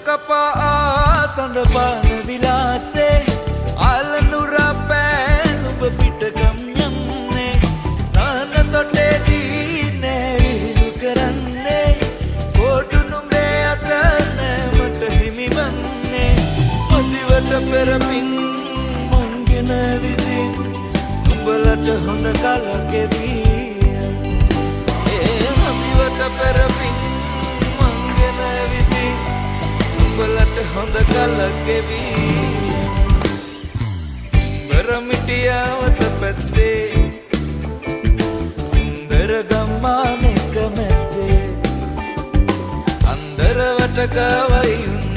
කපා සඳ පාන විලාසේ ආලනුර පෑන් ඔබ පිටකම් යන්නේ නාන තොටේදී නෑවිලු කරන්නේ කොටු නුඹේ අත නෑමට හිමි වන්නේ මදිවට පෙරමින් මංගෙන විදින් උඹලට හොඳ කලකෙවී මදිවට පෙරමින් මංගෙන විදින් උඹලට හොඳ කලකෙවී බරමිටියාවත පැත්තේ සුන්දර ගම්මානක මැත්තේ අන්දරවට ගවයිුන්